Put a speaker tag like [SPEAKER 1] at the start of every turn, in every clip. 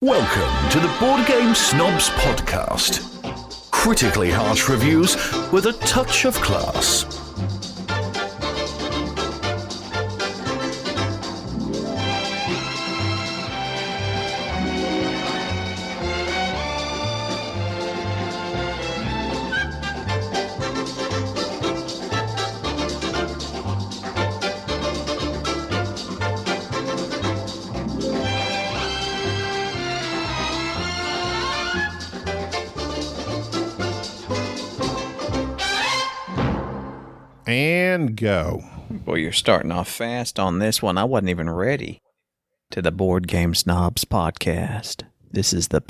[SPEAKER 1] Welcome to the Board Game Snobs podcast. Critically harsh reviews with a touch of class.
[SPEAKER 2] And go.
[SPEAKER 3] Boy, you're starting off fast on this one. I wasn't even ready to the Board Game Snobs podcast. This is the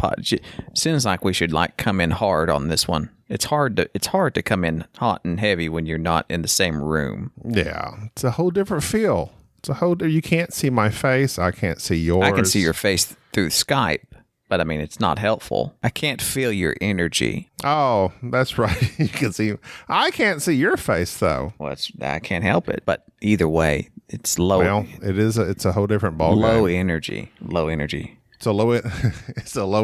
[SPEAKER 3] seems like we should come in hard on this one. It's hard to come in hot and heavy when you're not in the same room.
[SPEAKER 2] Yeah, it's a whole different feel. You can't see my face. I can't see yours.
[SPEAKER 3] I can see your face through Skype, but I mean, it's not helpful. I can't feel your energy.
[SPEAKER 2] Oh, that's right. You can see. I can't see your face though.
[SPEAKER 3] Well, I can't help it. But either way, it's low.
[SPEAKER 2] Well, it's a whole different ballgame.
[SPEAKER 3] Low energy.
[SPEAKER 2] It's a low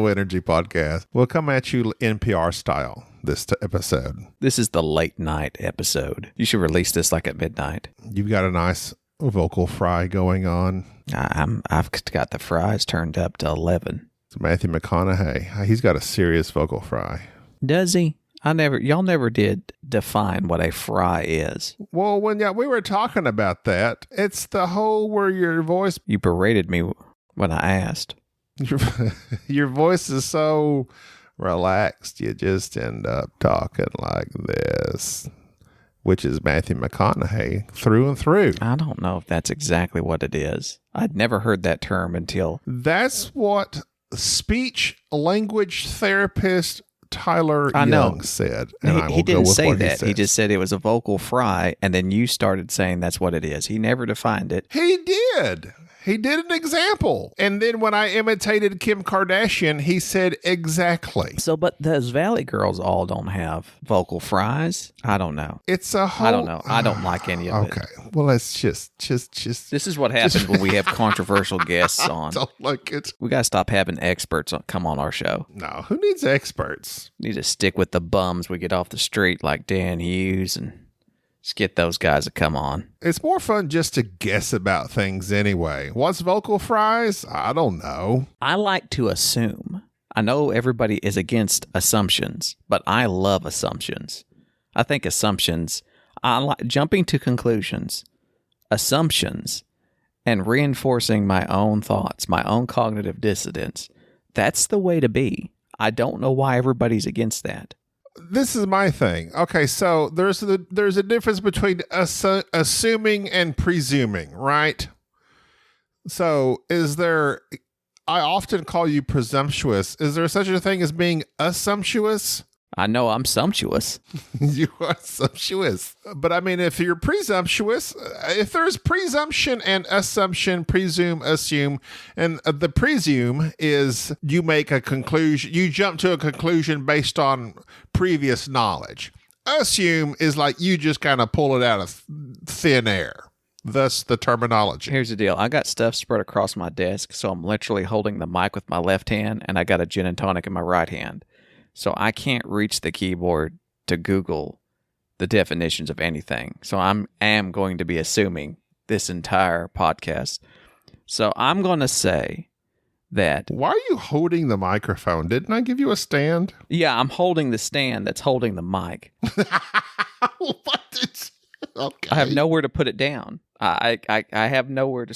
[SPEAKER 2] energy podcast. We'll come at you NPR style this episode.
[SPEAKER 3] This is the late night episode. You should release this at midnight.
[SPEAKER 2] You've got a nice vocal fry going on.
[SPEAKER 3] I've got the fries turned up to 11.
[SPEAKER 2] It's Matthew McConaughey. He's got a serious vocal fry.
[SPEAKER 3] Does he? Y'all never did define what a fry is.
[SPEAKER 2] Well, when we were talking about that, it's the whole where your voice.
[SPEAKER 3] You berated me when I asked.
[SPEAKER 2] Your voice is so relaxed, you just end up talking like this, which is Matthew McConaughey through and through.
[SPEAKER 3] I don't know if that's exactly what it is. I'd never heard that term until...
[SPEAKER 2] That's what speech language therapist Tyler Young said. And
[SPEAKER 3] he didn't say that. He just said it was a vocal fry, and then you started saying that's what it is. He never defined it.
[SPEAKER 2] He did. He did an example. And then when I imitated Kim Kardashian, he said exactly.
[SPEAKER 3] So, but those Valley girls all don't have vocal fries? I don't know.
[SPEAKER 2] It's a whole...
[SPEAKER 3] I don't know. I don't like any of it.
[SPEAKER 2] Okay. Well, let's just...
[SPEAKER 3] This is what happens when we have controversial guests on.
[SPEAKER 2] I don't like it.
[SPEAKER 3] We got to stop having experts come on our show.
[SPEAKER 2] No, who needs experts?
[SPEAKER 3] We need to stick with the bums we get off the street like Dan Hughes and... Just get those guys to come on.
[SPEAKER 2] It's more fun just to guess about things anyway. What's vocal fries? I don't know.
[SPEAKER 3] I like to assume. I know everybody is against assumptions, but I love assumptions. I think assumptions, I like jumping to conclusions, assumptions, and reinforcing my own thoughts, my own cognitive dissonance. That's the way to be. I don't know why everybody's against that.
[SPEAKER 2] This is my thing. Okay, so there's a difference between assuming and presuming, right? So I often call you presumptuous. Is there such a thing as being assumptuous?
[SPEAKER 3] I know I'm sumptuous.
[SPEAKER 2] You are sumptuous. But I mean, if you're presumptuous, if there's presumption and assumption, presume, assume, and the presume is you make a conclusion, you jump to a conclusion based on previous knowledge. Assume is like you just kind of pull it out of thin air. Thus the terminology.
[SPEAKER 3] Here's the deal. I got stuff spread across my desk, so I'm literally holding the mic with my left hand, and I got a gin and tonic in my right hand. So I can't reach the keyboard to Google the definitions of anything. So I am going to be assuming this entire podcast. So I'm going to say that...
[SPEAKER 2] Why are you holding the microphone? Didn't I give you a stand?
[SPEAKER 3] Yeah, I'm holding the stand that's holding the mic.
[SPEAKER 2] What? Okay.
[SPEAKER 3] I have nowhere to put it down. I have nowhere to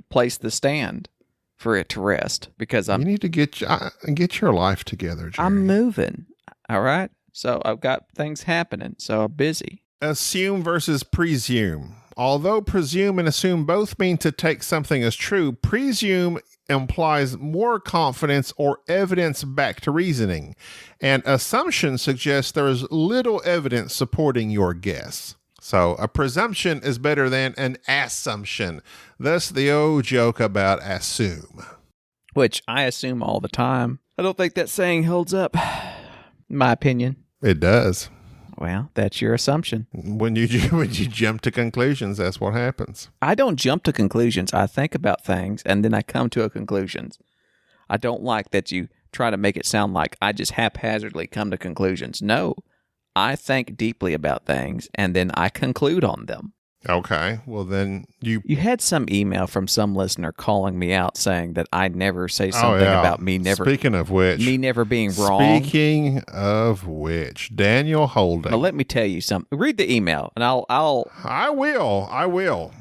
[SPEAKER 3] place the stand for it to rest because you
[SPEAKER 2] need to get your life together, Jerry.
[SPEAKER 3] I'm moving. All right. So I've got things happening. So I'm busy.
[SPEAKER 2] Assume versus presume. Although presume and assume both mean to take something as true, presume implies more confidence or evidence-backed reasoning, and assumption suggests there is little evidence supporting your guess. So a presumption is better than an assumption. Thus the old joke about assume.
[SPEAKER 3] Which I assume all the time. I don't think that saying holds up, in my opinion.
[SPEAKER 2] It does.
[SPEAKER 3] Well, that's your assumption.
[SPEAKER 2] When you jump to conclusions, that's what happens.
[SPEAKER 3] I don't jump to conclusions. I think about things, and then I come to a conclusion. I don't like that you try to make it sound like I just haphazardly come to conclusions. No, I think deeply about things and then I conclude on them.
[SPEAKER 2] Okay. Well, then you
[SPEAKER 3] had some email from some listener calling me out saying that I never say something about me never.
[SPEAKER 2] Speaking of which,
[SPEAKER 3] me never being wrong.
[SPEAKER 2] Speaking of which, Daniel Holding.
[SPEAKER 3] Well, let me tell you something. Read the email, and I will.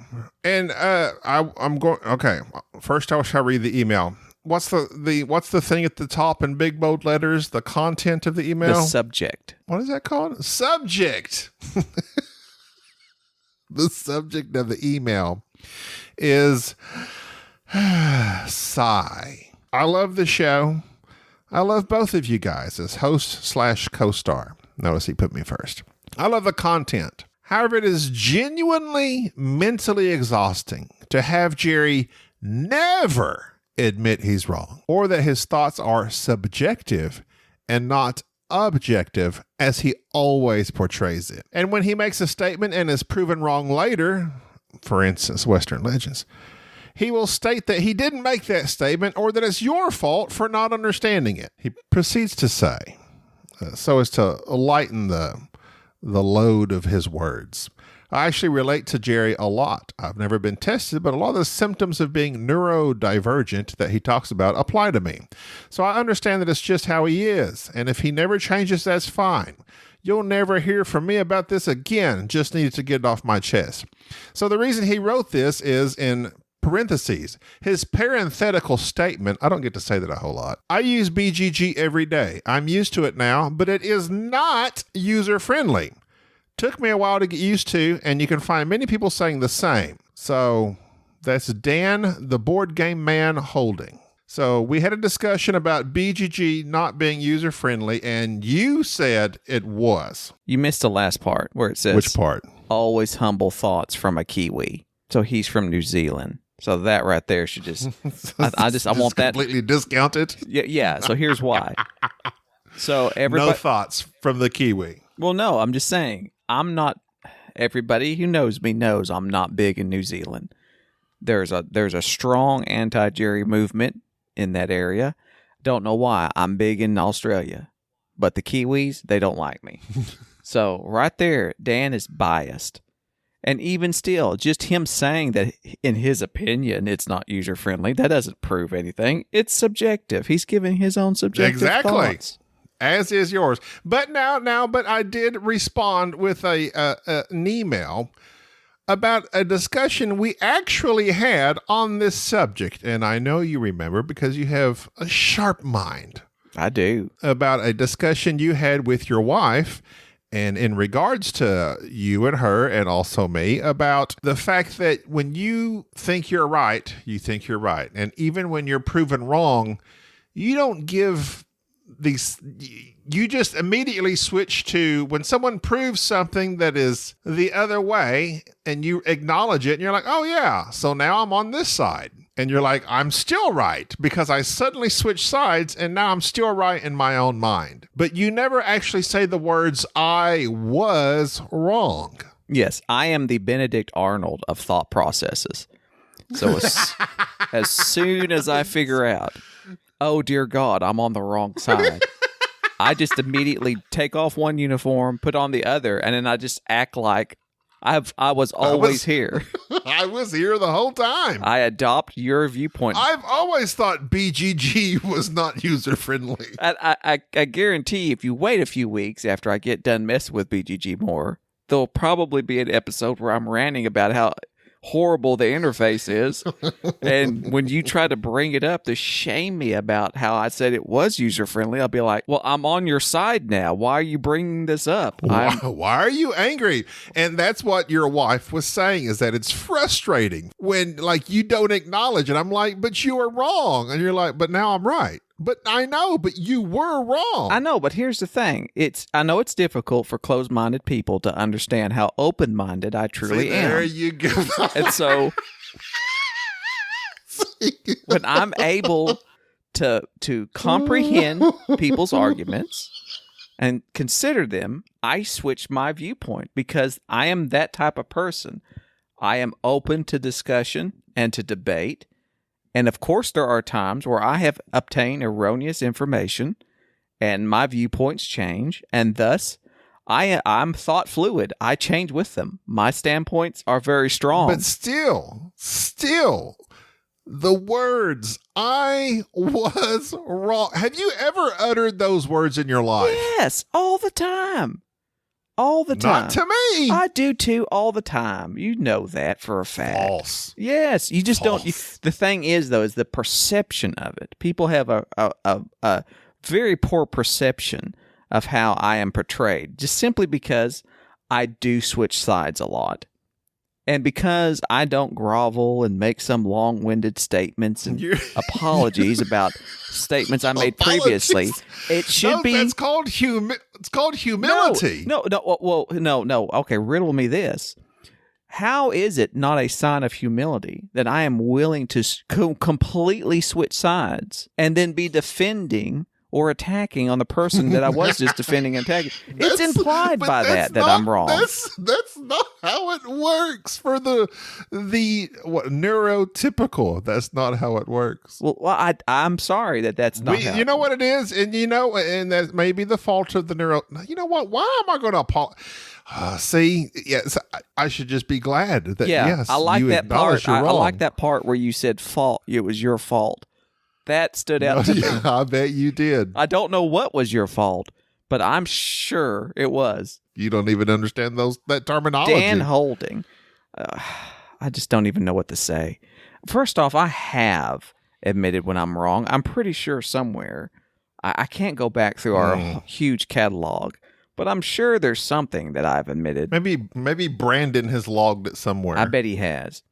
[SPEAKER 3] And I'm going. Okay. First, I shall read the email. What's the thing at the top in big bold letters? The content of the email. The subject.
[SPEAKER 2] What is that called? Subject. The subject of the email is sigh. I love the show. I love both of you guys as host / co-star. Notice he put me first. I love the content. However, it is genuinely mentally exhausting to have Jerry never admit he's wrong or that his thoughts are subjective and not objective as he always portrays it. And when he makes a statement and is proven wrong later, for instance, Western Legends, he will state that he didn't make that statement or that it's your fault for not understanding it. He proceeds to say, so as to lighten the load of his words. I actually relate to Jerry a lot. I've never been tested, but a lot of the symptoms of being neurodivergent that he talks about apply to me. So I understand that it's just how he is. And if he never changes, that's fine. You'll never hear from me about this again. Just needed to get it off my chest. So the reason he wrote this is in parentheses. His parenthetical statement, I don't get to say that a whole lot. I use BGG every day. I'm used to it now, but it is not user-friendly. Took me a while to get used to, and you can find many people saying the same. So that's Dan, the board game man, Holding. So we had a discussion about BGG not being user-friendly, and you said it was.
[SPEAKER 3] You missed the last part where it says...
[SPEAKER 2] Which part?
[SPEAKER 3] Always humble thoughts from a Kiwi. So he's from New Zealand. So that right there should just... I want that...
[SPEAKER 2] completely discounted?
[SPEAKER 3] Yeah, so here's why. So everybody...
[SPEAKER 2] No thoughts from the Kiwi.
[SPEAKER 3] Well, no, I'm just saying... I'm not, everybody who knows me knows I'm not big in New Zealand. There's a strong anti-Jerry movement in that area. Don't know why. I'm big in Australia. But the Kiwis, they don't like me. So right there, Dan is biased. And even still, just him saying that in his opinion it's not user-friendly, that doesn't prove anything. It's subjective. He's giving his own subjective thoughts.
[SPEAKER 2] As is yours. But but I did respond with an email about a discussion we actually had on this subject. And I know you remember because you have a sharp mind.
[SPEAKER 3] I do.
[SPEAKER 2] About a discussion you had with your wife and in regards to you and her and also me about the fact that when you think you're right, you think you're right. And even when you're proven wrong, you don't give... you just immediately switch to when someone proves something that is the other way and you acknowledge it and you're like, oh yeah, so now I'm on this side. And you're like, I'm still right because I suddenly switched sides and now I'm still right in my own mind. But you never actually say the words, I was wrong.
[SPEAKER 3] Yes, I am the Benedict Arnold of thought processes. So as soon as I figure out, oh, dear God, I'm on the wrong side, I just immediately take off one uniform, put on the other, and then I just act like I was always here.
[SPEAKER 2] I was here the whole time.
[SPEAKER 3] I adopt your viewpoint.
[SPEAKER 2] I've always thought BGG was not user-friendly.
[SPEAKER 3] I guarantee if you wait a few weeks after I get done messing with BGG more, there'll probably be an episode where I'm ranting about how horrible the interface is. And when you try to bring it up to shame me about how I said it was user-friendly, I'll be like, well, I'm on your side now. Why are you bringing this up?
[SPEAKER 2] Why are you angry? And that's what your wife was saying, is that it's frustrating when like you don't acknowledge it. I'm like, but you were wrong. And you're like, but now I'm right. But I know, but you were wrong.
[SPEAKER 3] I know, but here's the thing. I know it's difficult for closed-minded people to understand how open-minded I truly am.
[SPEAKER 2] There you go.
[SPEAKER 3] And so when I'm able to comprehend people's arguments and consider them, I switch my viewpoint because I am that type of person. I am open to discussion and to debate. And of course, there are times where I have obtained erroneous information and my viewpoints change, and thus I'm thought fluid. I change with them. My standpoints are very strong.
[SPEAKER 2] But still, the words, I was wrong. Have you ever uttered those words in your life?
[SPEAKER 3] Yes, all the time. All the time.
[SPEAKER 2] Not to me.
[SPEAKER 3] I do too, all the time. You know that for a fact.
[SPEAKER 2] False.
[SPEAKER 3] Yes, you just don't. The thing is, though, is the perception of it. People have a very poor perception of how I am portrayed, just simply because I do switch sides a lot. And because I don't grovel and make some long-winded statements and apologies about statements I made previously, it should be.
[SPEAKER 2] That's called It's called humility.
[SPEAKER 3] No. Okay, riddle me this. How is it not a sign of humility that I am willing to completely switch sides and then be defending or attacking on the person that I was just defending and attacking? It's implied by that I'm wrong.
[SPEAKER 2] That's not how it works for the neurotypical. That's not how it works.
[SPEAKER 3] Well, I'm sorry that's not how.
[SPEAKER 2] You know what it is? And and that may be the fault of the neuro. You know what? Why am I going to apologize? See, yes, I should just be glad that, yes,
[SPEAKER 3] I like
[SPEAKER 2] you
[SPEAKER 3] that part.
[SPEAKER 2] you're
[SPEAKER 3] I
[SPEAKER 2] wrong.
[SPEAKER 3] like that part where you said fault. It was your fault. That stood out to me.
[SPEAKER 2] I bet you did.
[SPEAKER 3] I don't know what was your fault, but I'm sure it was.
[SPEAKER 2] You don't even understand that terminology.
[SPEAKER 3] Dan Holding. I just don't even know what to say. First off, I have admitted when I'm wrong. I'm pretty sure somewhere. I can't go back through our huge catalog, but I'm sure there's something that I've admitted.
[SPEAKER 2] Maybe Brandon has logged it somewhere.
[SPEAKER 3] I bet he has.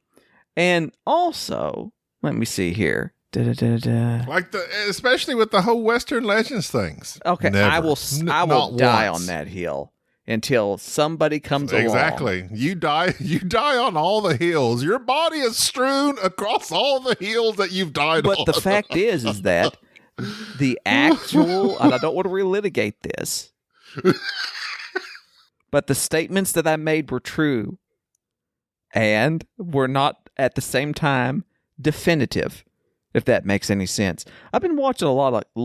[SPEAKER 3] And also, let me see here.
[SPEAKER 2] Like especially with the whole Western Legends things.
[SPEAKER 3] Okay,
[SPEAKER 2] Never.
[SPEAKER 3] I will die on that hill until somebody comes along.
[SPEAKER 2] Exactly. You die on all the hills. Your body is strewn across all the hills that you've died on.
[SPEAKER 3] But the fact is that the actual, and I don't want to relitigate this, but the statements that I made were true and were not at the same time definitive. If that makes any sense. I've been watching a lot of a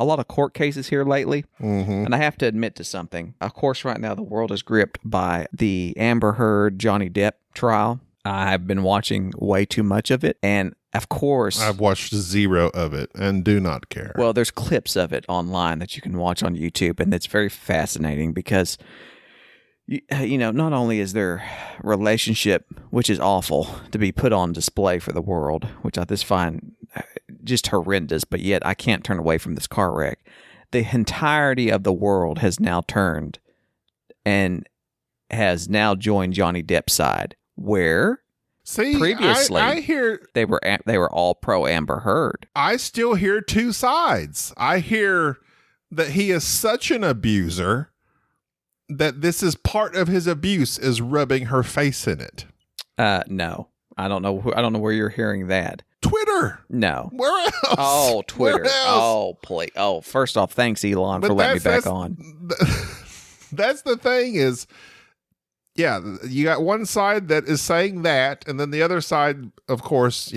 [SPEAKER 3] lot of court cases here lately, and I have to admit to something. Of course, right now the world is gripped by the Amber Heard Johnny Depp trial. I've been watching way too much of it, and of course,
[SPEAKER 2] I've watched zero of it and do not care.
[SPEAKER 3] Well, there's clips of it online that you can watch on YouTube, and it's very fascinating because not only is their relationship, which is awful, to be put on display for the world, which I just find just horrendous, but yet I can't turn away from this car wreck. The entirety of the world has now turned and has now joined Johnny Depp's side, where previously
[SPEAKER 2] I hear
[SPEAKER 3] they were all pro Amber Heard.
[SPEAKER 2] I still hear two sides. I hear that he is such an abuser that this is part of his abuse is rubbing her face in it.
[SPEAKER 3] No, I don't know. I don't know where you're hearing that.
[SPEAKER 2] Twitter.
[SPEAKER 3] No.
[SPEAKER 2] Where else?
[SPEAKER 3] Oh, Twitter.
[SPEAKER 2] Where else?
[SPEAKER 3] Oh, please. Oh, first off, thanks Elon for letting me back on.
[SPEAKER 2] That's the thing is, yeah, you got one side that is saying that, and then the other side, of course,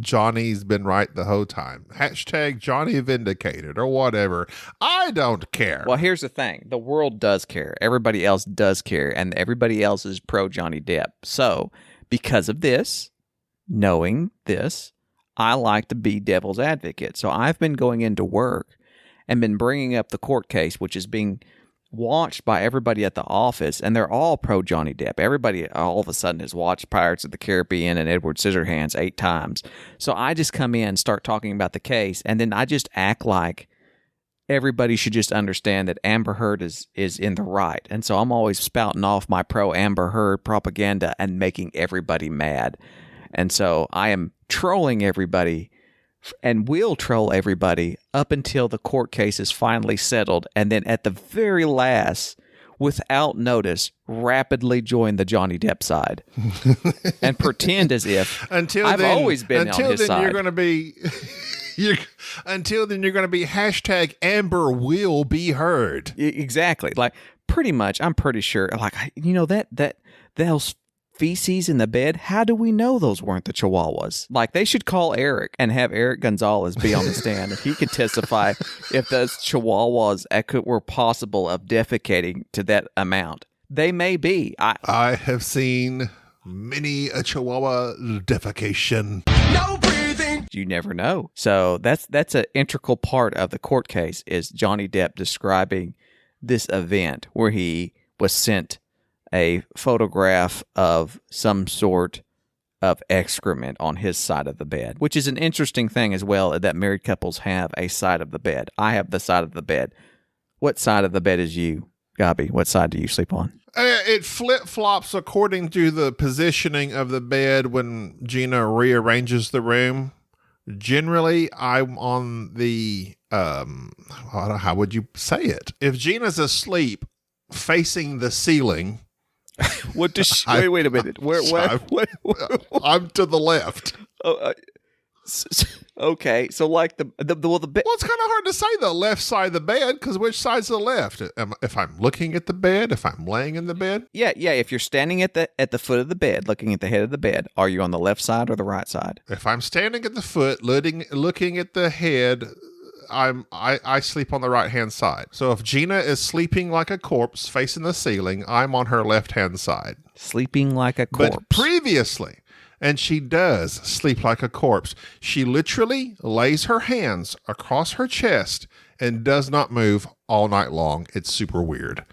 [SPEAKER 2] Johnny's been right the whole time. Hashtag Johnny vindicated or whatever. I don't care.
[SPEAKER 3] Well, here's the thing. The world does care. Everybody else does care. And everybody else is pro Johnny Depp. So because of this, knowing this, I like to be devil's advocate. So I've been going into work and been bringing up the court case, which is being watched by everybody at the office, and they're all pro Johnny Depp. Everybody all of a sudden has watched Pirates of the Caribbean and Edward Scissorhands 8 times. So I just come in, start talking about the case, and then I just act like everybody should just understand that Amber Heard is in the right. And so I'm always spouting off my pro Amber Heard propaganda and making everybody mad. And so I am trolling everybody and will troll everybody up until the court case is finally settled, and then at the very last, without notice, rapidly join the Johnny Depp side and pretend as if I've always been on his side.
[SPEAKER 2] You're going to be, until then, you're going to be hashtag Amber will be heard.
[SPEAKER 3] Exactly. Like pretty much, I'm pretty sure. Like those feces in the bed. How do we know those weren't the Chihuahuas? Like, they should call Eric and have Eric Gonzalez be on the stand, and he could testify if those Chihuahuas were possible of defecating to that amount. They may be.
[SPEAKER 2] I have seen many a Chihuahua defecation.
[SPEAKER 3] No breathing. You never know. So that's an integral part of the court case, is Johnny Depp describing this event where he was sent a photograph of some sort of excrement on his side of the bed, which is an interesting thing as well, that married couples have a side of the bed. I have the side of the bed. What side of the bed is you, Gabi? What side do you sleep on?
[SPEAKER 2] It flip-flops according to the positioning of the bed when Gina rearranges the room. Generally, I'm on the, how would you say it? If Gina's asleep facing the ceiling...
[SPEAKER 3] What does she, wait a minute. What?
[SPEAKER 2] I'm to the left.
[SPEAKER 3] Okay, so like the bed.
[SPEAKER 2] Well, it's kind of hard to say the left side of the bed, because which side's the left? If I'm looking at the bed, if I'm laying in the bed?
[SPEAKER 3] Yeah. If you're standing at the foot of the bed, looking at the head of the bed, are you on the left side or the right side?
[SPEAKER 2] If I'm standing at the foot, looking at the head, I sleep on the right hand side. So if Gina is sleeping like a corpse facing the ceiling, I'm on her left hand side.
[SPEAKER 3] Sleeping like a corpse.
[SPEAKER 2] But previously, and she does sleep like a corpse, she literally lays her hands across her chest and does not move all night long. It's super weird.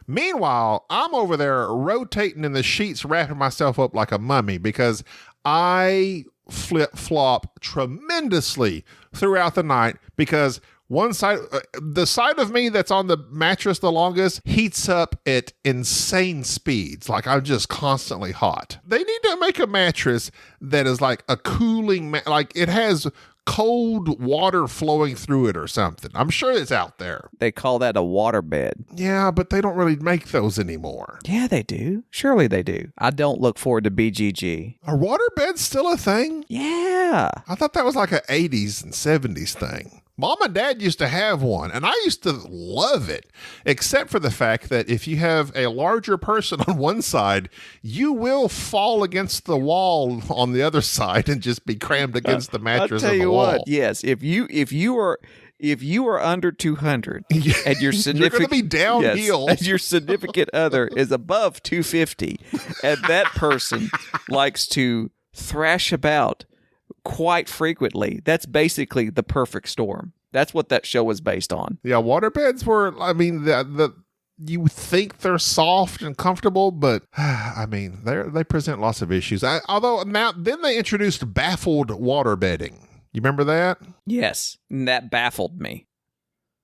[SPEAKER 2] Meanwhile, I'm over there rotating in the sheets, wrapping myself up like a mummy, because I flip-flop tremendously throughout the night, because one side, the side of me that's on the mattress the longest, heats up at insane speeds. Like, I'm just constantly hot. They need to make a mattress that is like a cooling, like it has cold water flowing through it or something. I'm sure it's out there.
[SPEAKER 3] They call that a water bed.
[SPEAKER 2] Yeah, but they don't really make those anymore.
[SPEAKER 3] Yeah, they do. Surely they do. I don't look forward to BGG.
[SPEAKER 2] Are water beds still a thing?
[SPEAKER 3] Yeah.
[SPEAKER 2] I thought that was like an 80s and 70s thing. Mom and Dad used to have one, and I used to love it, except for the fact that if you have a larger person on one side, you will fall against the wall on the other side and just be crammed against the mattress
[SPEAKER 3] I'll tell
[SPEAKER 2] of the
[SPEAKER 3] you
[SPEAKER 2] wall.
[SPEAKER 3] what, yes, if you are under 200 and your significant,
[SPEAKER 2] you're going to be downhill.
[SPEAKER 3] Yes, and your significant other is above 250, and that person likes to thrash about quite frequently, that's basically the perfect storm. That's what that show was based on.
[SPEAKER 2] Yeah, waterbeds were, I mean, you think they're soft and comfortable, but I mean, they present lots of issues. Although then they introduced baffled waterbedding. You remember that?
[SPEAKER 3] Yes, and that baffled me.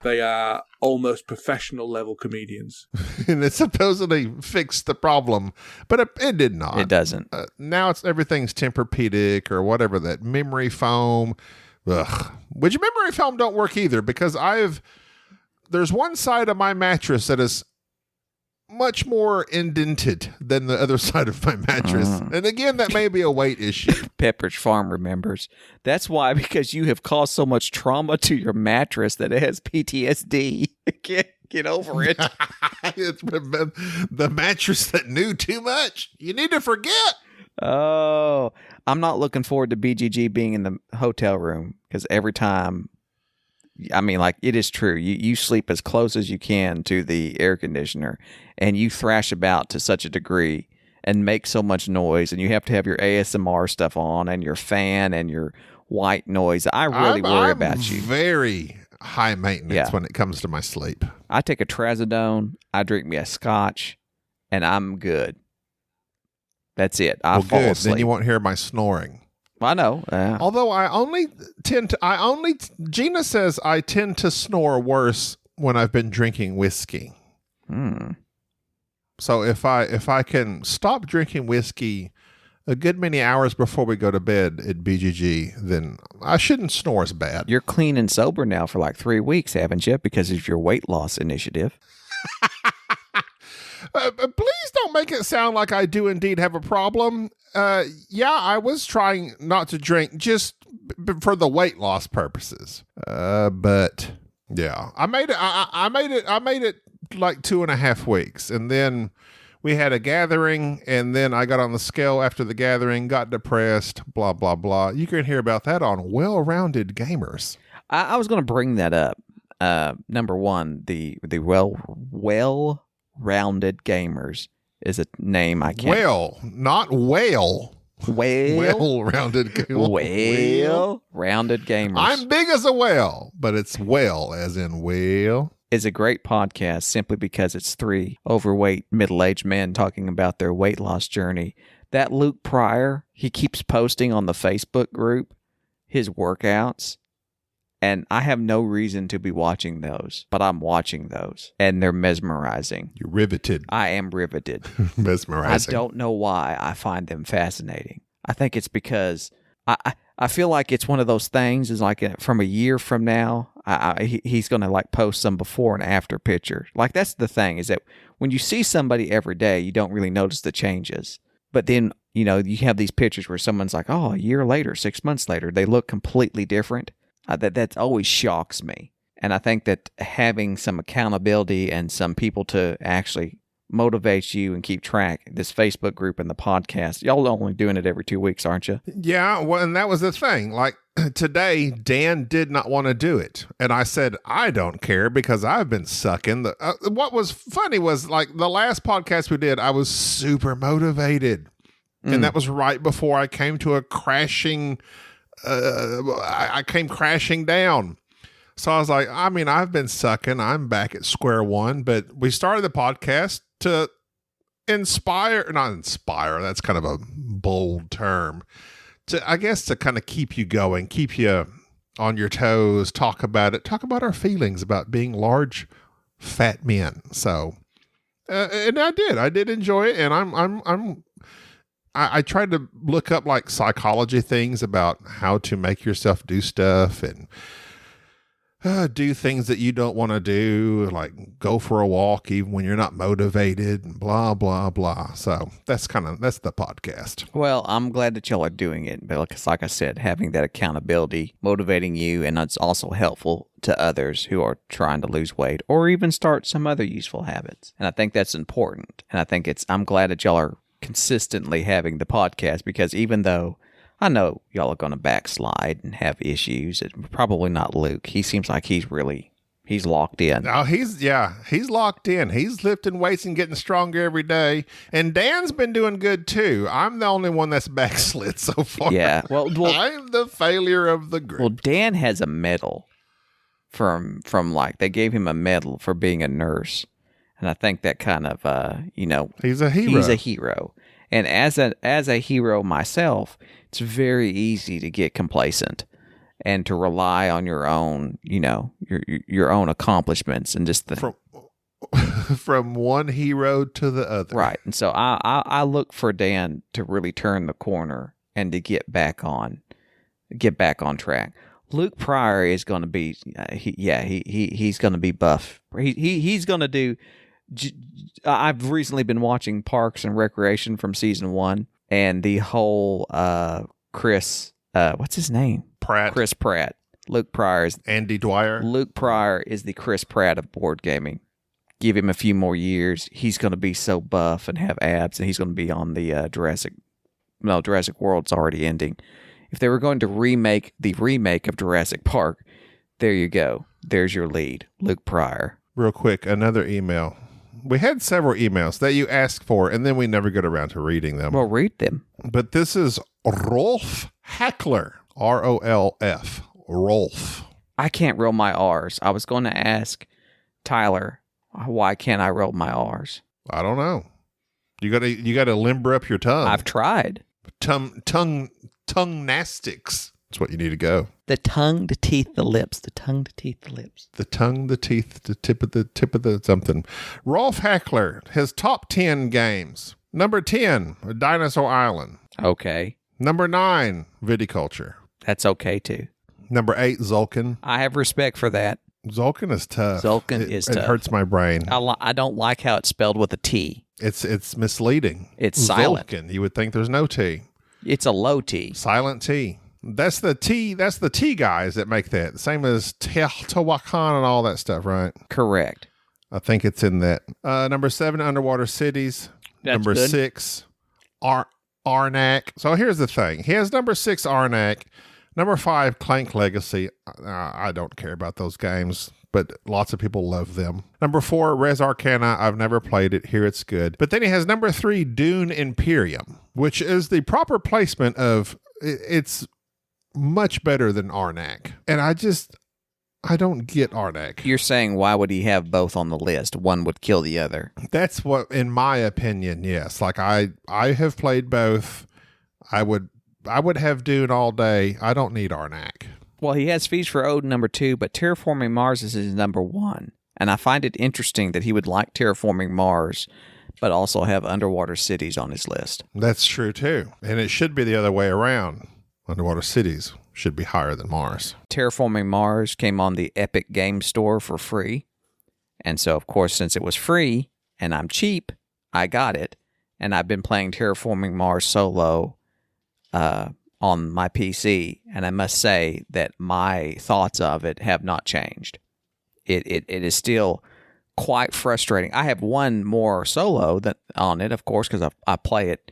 [SPEAKER 4] They are almost professional level comedians.
[SPEAKER 2] And it supposedly fixed the problem, but it did not.
[SPEAKER 3] It doesn't.
[SPEAKER 2] Now everything's Tempur-Pedic or whatever, that memory foam. Ugh. Which memory foam don't work either, because there's one side of my mattress that is much more indented than the other side of my mattress. And again, that may be a weight issue.
[SPEAKER 3] Pepperidge Farm remembers. That's why, because you have caused so much trauma to your mattress that it has PTSD. Can't get over it.
[SPEAKER 2] It's the mattress that knew too much. You need to forget.
[SPEAKER 3] Oh, I'm not looking forward to BGG being in the hotel room, because every time, I mean, like, it is true. You sleep as close as you can to the air conditioner, and you thrash about to such a degree and make so much noise, and you have to have your ASMR stuff on and your fan and your white noise. I really worry about you.
[SPEAKER 2] Very high maintenance when it comes to my sleep.
[SPEAKER 3] I take a trazodone, I drink me a scotch, and I'm good. That's it. I fall asleep.
[SPEAKER 2] Then you won't hear my snoring.
[SPEAKER 3] I know.
[SPEAKER 2] Although Gina says I tend to snore worse when I've been drinking whiskey. So if I can stop drinking whiskey a good many hours before we go to bed at BGG, then I shouldn't snore as bad.
[SPEAKER 3] You're clean and sober now for like 3 weeks, haven't you? Because of your weight loss initiative.
[SPEAKER 2] Please don't make it sound like I do indeed have a problem. Yeah, I was trying not to drink just for the weight loss purposes. But yeah, I made it like 2.5 weeks. And then we had a gathering, and then I got on the scale after the gathering, got depressed, blah, blah, blah. You can hear about that on Well-Rounded Gamers.
[SPEAKER 3] I was going to bring that up. Number one, the well-rounded gamers is a name I can't.
[SPEAKER 2] Well, not whale. Well-rounded gamers.
[SPEAKER 3] Well-rounded gamers.
[SPEAKER 2] I'm big as a whale, but it's whale as in whale.
[SPEAKER 3] Is a great podcast simply because it's three overweight middle-aged men talking about their weight loss journey. That Luke Pryor, he keeps posting on the Facebook group his workouts. And I have no reason to be watching those, but I'm watching those, and they're mesmerizing.
[SPEAKER 2] You're riveted.
[SPEAKER 3] I am riveted.
[SPEAKER 2] Mesmerizing.
[SPEAKER 3] I don't know why I find them fascinating. I think it's because I feel like it's one of those things is like from a year from now, he's going to like post some before and after picture. Like that's the thing is that when you see somebody every day, you don't really notice the changes. But then, you know, you have these pictures where someone's like, oh, a year later, 6 months later, they look completely different. That always shocks me. And I think that having some accountability and some people to actually motivate you and keep track, this Facebook group and the podcast, y'all are only doing it every 2 weeks, aren't you?
[SPEAKER 2] Yeah, well, and that was the thing. Like today, Dan did not want to do it. And I said, I don't care because I've been sucking. What was funny was like the last podcast we did, I was super motivated. And that was right before I came to a crashing... I came crashing down. So I was like, I mean, I've been sucking. I'm back at square one. But we started the podcast to not inspire. That's kind of a bold term. I guess to kind of keep you going, keep you on your toes, talk about our feelings about being large, fat men. So, and I did enjoy it. And I tried to look up like psychology things about how to make yourself do stuff and do things that you don't want to do, like go for a walk even when you're not motivated, and blah, blah, blah. So that's the podcast.
[SPEAKER 3] Well, I'm glad that y'all are doing it because like I said, having that accountability, motivating you, and it's also helpful to others who are trying to lose weight or even start some other useful habits. And I think that's important. And I think I'm glad that y'all are consistently having the podcast because even though I know y'all are going to backslide and have issues, it's probably not Luke. He seems like he's locked in.
[SPEAKER 2] No, he's locked in. He's lifting weights and getting stronger every day. And Dan's been doing good too. I'm the only one that's backslid so far.
[SPEAKER 3] Yeah. Well
[SPEAKER 2] I'm the failure of the group.
[SPEAKER 3] Well, Dan has a medal from like they gave him a medal for being a nurse. And I think that kind of,
[SPEAKER 2] he's a hero.
[SPEAKER 3] He's a hero. And as a hero myself, it's very easy to get complacent and to rely on your own, your own accomplishments and just
[SPEAKER 2] from one hero to the other.
[SPEAKER 3] Right. And so I look for Dan to really turn the corner and to get back on track. Luke Pryor is going to be, he's going to be buff. He's going to do. I've recently been watching Parks and Recreation from season 1, and the whole Chris, what's his name?
[SPEAKER 2] Pratt.
[SPEAKER 3] Chris Pratt. Luke Pryor is
[SPEAKER 2] Andy Dwyer.
[SPEAKER 3] Luke Pryor is the Chris Pratt of board gaming. Give him a few more years, he's going to be so buff and have abs, and he's going to be on the Jurassic World's already ending. If they were going to remake the remake of Jurassic Park, there you go. There's your lead, Luke Pryor.
[SPEAKER 2] Real quick, another email. We had several emails that you asked for, and then we never get around to reading them.
[SPEAKER 3] Well, read them.
[SPEAKER 2] But this is Rolf Hackler, R-O-L-F, Rolf.
[SPEAKER 3] I can't roll my R's. I was going to ask Tyler, why can't I roll my R's?
[SPEAKER 2] I don't know. You gotta limber up your tongue.
[SPEAKER 3] I've tried.
[SPEAKER 2] Tongue gymnastics. That's what you need to go.
[SPEAKER 3] The tongue, the teeth, the lips. The tongue, the teeth, the lips.
[SPEAKER 2] The tongue, the teeth, the tip of the something. Rolf Hackler, his top 10 games. Number 10, Dinosaur Island.
[SPEAKER 3] Okay.
[SPEAKER 2] Number 9, Viticulture.
[SPEAKER 3] That's okay too.
[SPEAKER 2] Number 8, Zulkin.
[SPEAKER 3] I have respect for that.
[SPEAKER 2] Zulkin is tough.
[SPEAKER 3] Zulkin is tough.
[SPEAKER 2] It hurts my brain.
[SPEAKER 3] I don't like how it's spelled with a T.
[SPEAKER 2] It's misleading.
[SPEAKER 3] It's silent.
[SPEAKER 2] Zulkin. You would think there's no T.
[SPEAKER 3] It's a low T.
[SPEAKER 2] Silent T. That's the T guys that make that. Same as Teotihuacan and all that stuff, right?
[SPEAKER 3] Correct.
[SPEAKER 2] I think it's in that. Number 7, Underwater Cities. Number
[SPEAKER 3] good.
[SPEAKER 2] 6, Arnak. So here's the thing. He has number 6, Arnak. Number 5, Clank Legacy. I don't care about those games, but lots of people love them. Number 4, Res Arcana. I've never played it. Hear it's good. But then he has number 3, Dune Imperium, which is the proper placement of it's much better than Arnak. And I don't get Arnak.
[SPEAKER 3] You're saying why would he have both on the list? One would kill the other.
[SPEAKER 2] That's what, in my opinion, yes. Like I have played both. I would have Dune all day. I don't need Arnak.
[SPEAKER 3] Well, he has Feast for Odin number 2, but Terraforming Mars is his number 1. And I find it interesting that he would like Terraforming Mars, but also have Underwater Cities on his list.
[SPEAKER 2] That's true, too. And it should be the other way around. Underwater Cities should be higher than Mars.
[SPEAKER 3] Terraforming Mars came on the Epic Game Store for free. And so, of course, since it was free and I'm cheap, I got it. And I've been playing Terraforming Mars solo on my PC, and I must say that my thoughts of it have not changed. It is still quite frustrating. I have one more solo on it, of course, because I play it.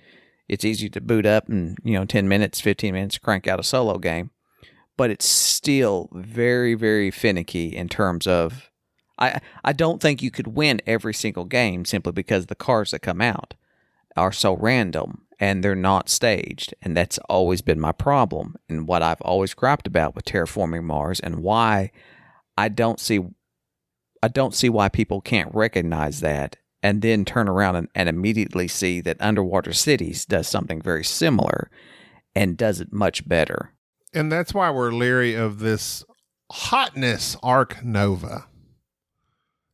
[SPEAKER 3] It's easy to boot up and 10 minutes, 15 minutes, crank out a solo game. But it's still very, very finicky in terms of I don't think you could win every single game simply because the cards that come out are so random. And they're not staged, and that's always been my problem, and what I've always griped about with Terraforming Mars, and why I don't see why people can't recognize that, and then turn around and immediately see that Underwater Cities does something very similar, and does it much better.
[SPEAKER 2] And that's why we're leery of this hotness Arc Nova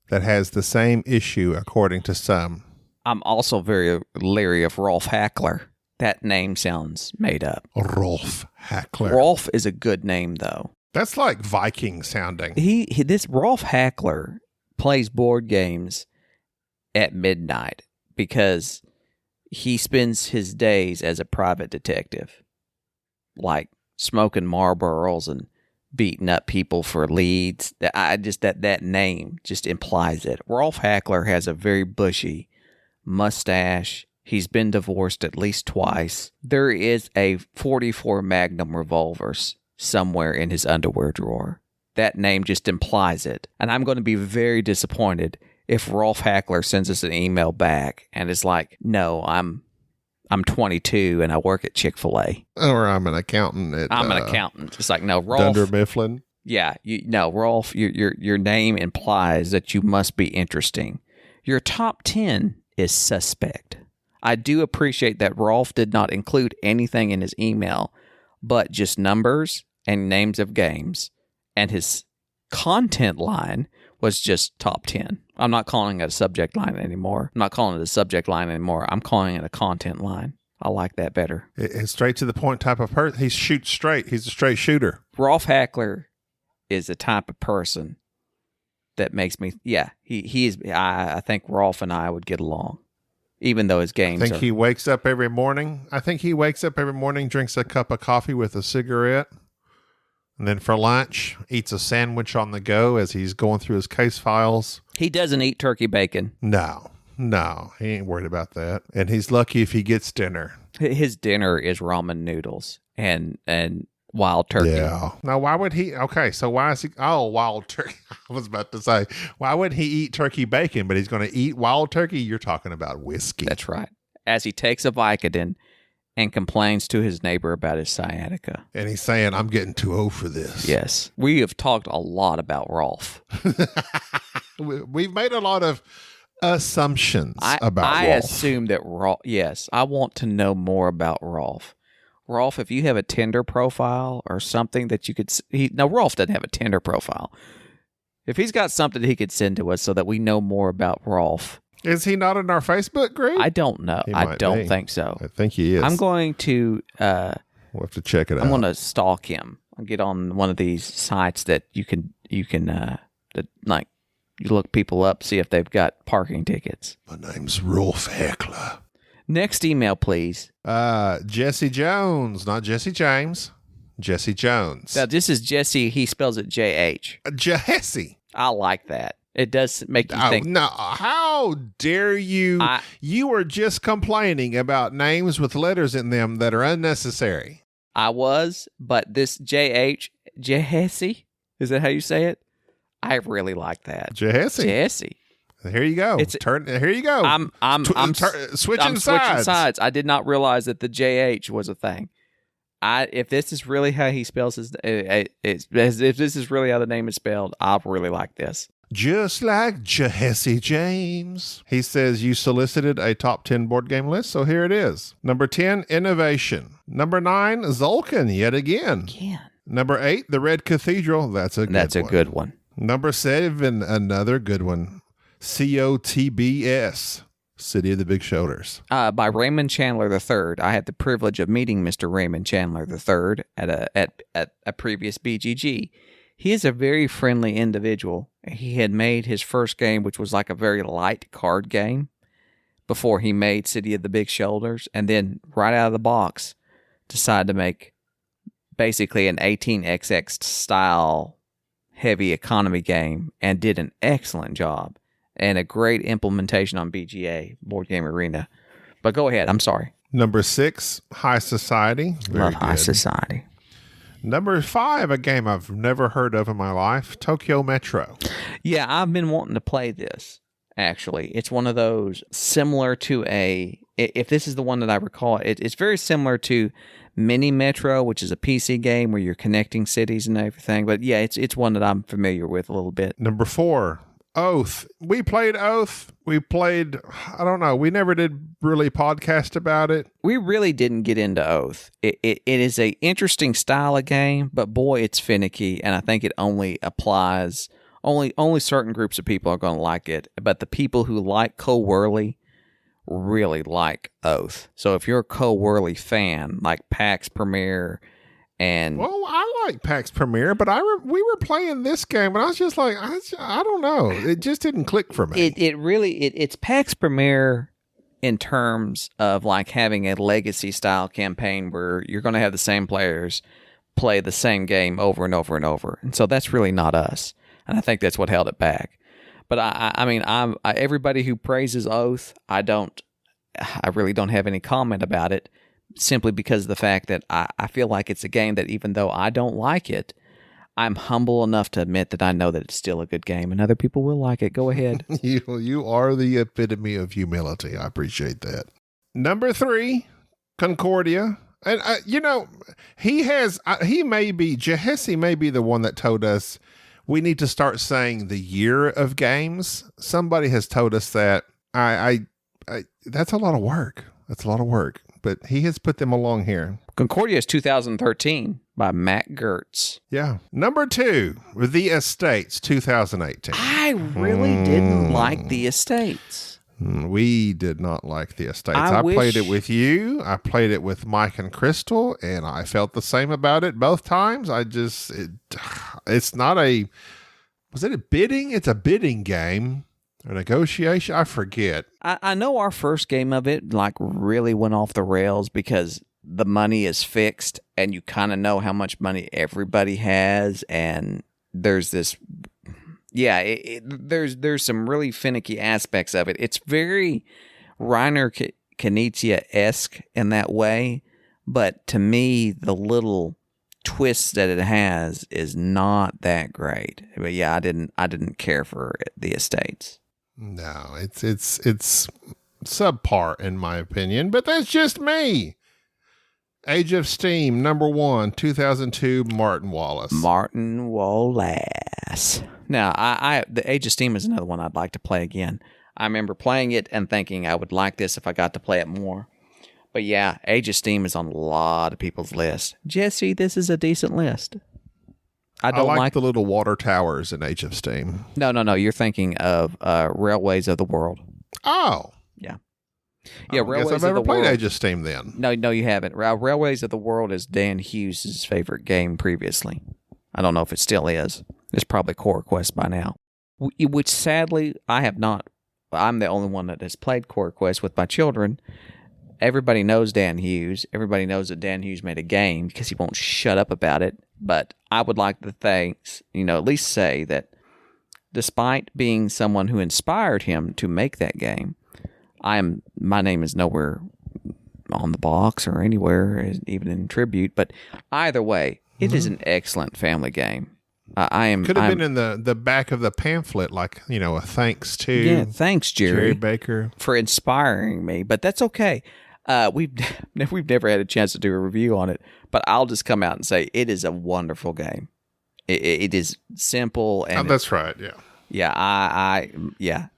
[SPEAKER 2] that has the same issue, according to some.
[SPEAKER 3] I'm also very leery of Rolf Hackler. That name sounds made up.
[SPEAKER 2] Rolf Hackler.
[SPEAKER 3] Rolf is a good name, though.
[SPEAKER 2] That's like Viking sounding.
[SPEAKER 3] This Rolf Hackler plays board games at midnight because he spends his days as a private detective, like smoking Marlboros and beating up people for leads. That name just implies it. Rolf Hackler has a very bushy mustache. He's been divorced at least twice. There is a 44 Magnum revolver somewhere in his underwear drawer. That name just implies it. And I'm going to be very disappointed if Rolf Hackler sends us an email back and is like, no, I'm 22 and I work at Chick-fil-A.
[SPEAKER 2] Or I'm an accountant at
[SPEAKER 3] I'm an accountant. It's like, no, Rolf.
[SPEAKER 2] Dunder Mifflin.
[SPEAKER 3] Yeah, Rolf, your name implies that you must be interesting. Your top 10 is suspect. I do appreciate that Rolf did not include anything in his email, but just numbers and names of games. And his content line was just top 10. I'm not calling it a subject line anymore. I'm calling it a content line. I like that better.
[SPEAKER 2] It's straight to the point type of person. He shoots straight. He's a straight shooter.
[SPEAKER 3] Rolf Hackler is the type of person that makes me, he is. I think Rolf and I would get along, even though his games.
[SPEAKER 2] I think he wakes up every morning. Drinks a cup of coffee with a cigarette, and then for lunch eats a sandwich on the go as he's going through his case files.
[SPEAKER 3] He doesn't eat turkey bacon.
[SPEAKER 2] No, he ain't worried about that, and he's lucky if he gets dinner.
[SPEAKER 3] His dinner is ramen noodles and wild turkey.
[SPEAKER 2] Yeah. Now, why would he? Okay, so why is he? Oh, wild turkey. I was about to say, why would he eat turkey bacon, but he's going to eat wild turkey? You're talking about whiskey.
[SPEAKER 3] That's right. As he takes a Vicodin and complains to his neighbor about his sciatica.
[SPEAKER 2] And he's saying, I'm getting too old for this.
[SPEAKER 3] Yes. We have talked a lot about Rolf.
[SPEAKER 2] We've made a lot of assumptions about Rolf.
[SPEAKER 3] I assume that Rolf, yes, I want to know more about Rolf. Rolf, if you have a Tinder profile or something that you could... Rolf doesn't have a Tinder profile. If he's got something he could send to us so that we know more about Rolf...
[SPEAKER 2] Is he not in our Facebook group?
[SPEAKER 3] I don't know. I don't think so.
[SPEAKER 2] I think he is.
[SPEAKER 3] I'm going to...
[SPEAKER 2] we'll have to check it out.
[SPEAKER 3] I'm going to stalk him. I'll get on one of these sites that you look people up, see if they've got parking tickets.
[SPEAKER 2] My name's Rolf Hackler.
[SPEAKER 3] Next email, please.
[SPEAKER 2] Jesse Jones, not Jesse James. Jesse Jones.
[SPEAKER 3] Now, this is Jesse. He spells it J-H.
[SPEAKER 2] Jesse.
[SPEAKER 3] I like that. It does make you think.
[SPEAKER 2] No, how dare you? You were just complaining about names with letters in them that are unnecessary.
[SPEAKER 3] I was, but this Jehesi, is that how you say it? I really like that.
[SPEAKER 2] Jehesi. Here you go. Here you go.
[SPEAKER 3] I'm
[SPEAKER 2] switching sides.
[SPEAKER 3] I did not realize that the JH was a thing. If this is really how he spells his, if this is really how the name is spelled, I really like this.
[SPEAKER 2] Just like Jesse James. He says you solicited a top 10 board game list, so here it is. Number 10, Innovation. Number 9, Zolkin, yet again. Number 8, The Red Cathedral. That's a good one. Number 7, another good one. COTBS. City of the Big Shoulders.
[SPEAKER 3] By Raymond Chandler III. I had the privilege of meeting Mr. Raymond Chandler III at a previous BGG. He is a very friendly individual. He had made his first game, which was like a very light card game, before he made City of the Big Shoulders, and then right out of the box decided to make basically an 18xx style heavy economy game, and did an excellent job and a great implementation on BGA, Board Game Arena. But go ahead, I'm sorry.
[SPEAKER 2] Number 6, High Society.
[SPEAKER 3] Love High Society.
[SPEAKER 2] Number 5, a game I've never heard of in my life, Tokyo Metro.
[SPEAKER 3] Yeah, I've been wanting to play this, actually. It's one of those similar to if this is the one that I recall, it's very similar to Mini Metro, which is a PC game where you're connecting cities and everything. But yeah, it's one that I'm familiar with a little bit.
[SPEAKER 2] Number 4, Oath. We played Oath. We never did really podcast about it.
[SPEAKER 3] We really didn't get into Oath. It is a interesting style of game, but boy, it's finicky, and I think it only applies, only certain groups of people are going to like it. But the people who like Co-Whirly really like Oath. So if you're a Co-Whirly fan, like PAX Premier, and
[SPEAKER 2] well, I like PAX Premier, but we were playing this game, and I was just like, I don't know, it just didn't click for me.
[SPEAKER 3] It's PAX Premier in terms of like having a legacy style campaign where you're going to have the same players play the same game over and over and over, and so that's really not us, and I think that's what held it back. But I mean, everybody who praises Oath, I really don't have any comment about it, simply because of the fact that I feel like it's a game that, even though I don't like it, I'm humble enough to admit that I know that it's still a good game, and other people will like it. Go ahead.
[SPEAKER 2] You are the epitome of humility. I appreciate that. Number 3, Concordia. And, Jehesi may be the one that told us we need to start saying the year of games. Somebody has told us that. That's a lot of work. But he has put them along here.
[SPEAKER 3] Concordia is 2013 by Matt Gertz.
[SPEAKER 2] Yeah. Number 2, The Estates, 2018.
[SPEAKER 3] I really didn't like The Estates.
[SPEAKER 2] We did not like The Estates. I played it with you. I played it with Mike and Crystal, and I felt the same about it both times. It's not a... Was it a bidding? It's a bidding game. A negotiation? I forget.
[SPEAKER 3] I know our first game of it like really went off the rails because the money is fixed and you kind of know how much money everybody has, and there's this, there's some really finicky aspects of it. It's very Reiner Knizia-esque in that way, but to me, the little twists that it has is not that great. But yeah, I didn't care for The Estates.
[SPEAKER 2] No, it's subpar in my opinion, but that's just me. Age of Steam, number 1, 2002, Martin Wallace. Now, the Age of Steam is another one I'd like to play again. I remember playing it and thinking I would like this if I got to play it more. But yeah, Age of Steam is on a lot of people's lists. Jesse, this is a decent list. I like the little water towers in Age of Steam.
[SPEAKER 3] No. You're thinking of Railways of the World.
[SPEAKER 2] Oh.
[SPEAKER 3] Yeah.
[SPEAKER 2] Yeah, Railways of the World. I've never played Age of Steam then.
[SPEAKER 3] No, you haven't. Railways of the World is Dan Hughes' favorite game previously. I don't know if it still is. It's probably Cora Quest by now. Which sadly, I have not. I'm the only one that has played Cora Quest with my children. Everybody knows Dan Hughes. Everybody knows that Dan Hughes made a game because he won't shut up about it. But I would like to at least say that despite being someone who inspired him to make that game, my name is nowhere on the box or anywhere, even in tribute. But either way, it is an excellent family game.
[SPEAKER 2] Could have been in the back of the pamphlet, like, a thanks to.
[SPEAKER 3] Yeah, thanks, Jerry
[SPEAKER 2] Baker,
[SPEAKER 3] for inspiring me. But that's okay. We've never had a chance to do a review on it, but I'll just come out and say it is a wonderful game. It is simple and
[SPEAKER 2] that's right. Yeah.
[SPEAKER 3] I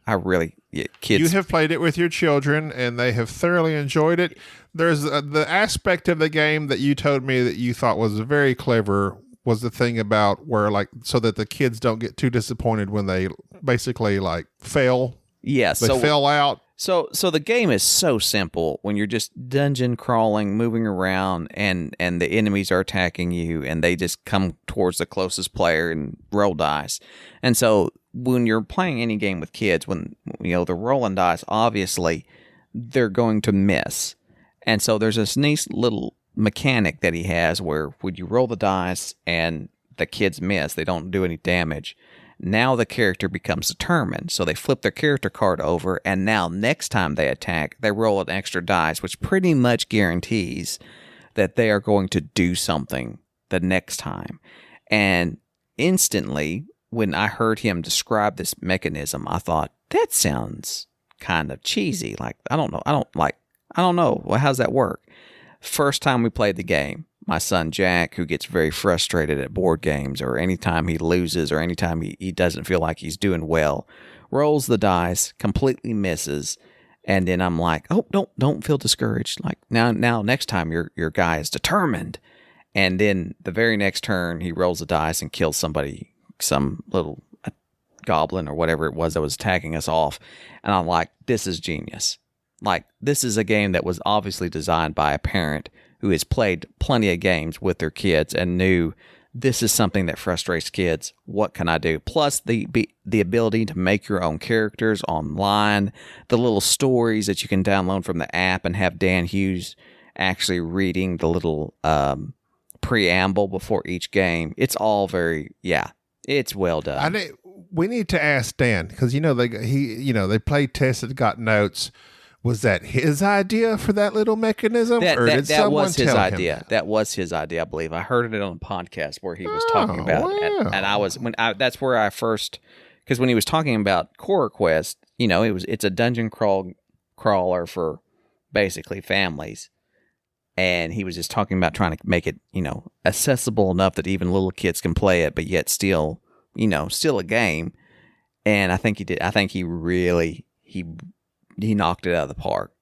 [SPEAKER 3] really kids.
[SPEAKER 2] You have played it with your children, and they have thoroughly enjoyed it. There's the aspect of the game that you told me that you thought was very clever. Was the thing about where, like, so that the kids don't get too disappointed when they basically like fail.
[SPEAKER 3] Yes,
[SPEAKER 2] they fail out.
[SPEAKER 3] So the game is so simple when you're just dungeon crawling, moving around, and the enemies are attacking you, and they just come towards the closest player and roll dice. And so when you're playing any game with kids, when they're rolling dice, obviously they're going to miss. And so there's this nice little mechanic that he has where when you roll the dice and the kids miss, they don't do any damage. Now the character becomes determined. So they flip their character card over, and now next time they attack, they roll an extra dice, which pretty much guarantees that they are going to do something the next time. And instantly, when I heard him describe this mechanism, I thought, that sounds kind of cheesy. Like, I don't know. Well, how's that work? First time we played the game, my son Jack, who gets very frustrated at board games or anytime he loses or anytime he doesn't feel like he's doing well, rolls the dice, completely misses, and then I'm like, oh, don't feel discouraged. Like, now next time your guy is determined. And then the very next turn, he rolls the dice and kills somebody, some little goblin or whatever it was that was attacking us off. And I'm like, this is genius. Like, this is a game that was obviously designed by a parent who has played plenty of games with their kids and knew this is something that frustrates kids. What can I do? Plus the ability to make your own characters online, the little stories that you can download from the app and have Dan Hughes actually reading the little preamble before each game. It's all it's well done.
[SPEAKER 2] We need to ask Dan, because they played tested, got notes. Was that his idea for that little mechanism, or did someone tell him?
[SPEAKER 3] That was his idea, I believe. I heard it on a podcast where he was talking about it, and I was that's where I first, because when he was talking about Cora Quest, it's a dungeon crawler for basically families, and he was just talking about trying to make it accessible enough that even little kids can play it, but yet still a game. And I think he did. I think he really he knocked it out of the park.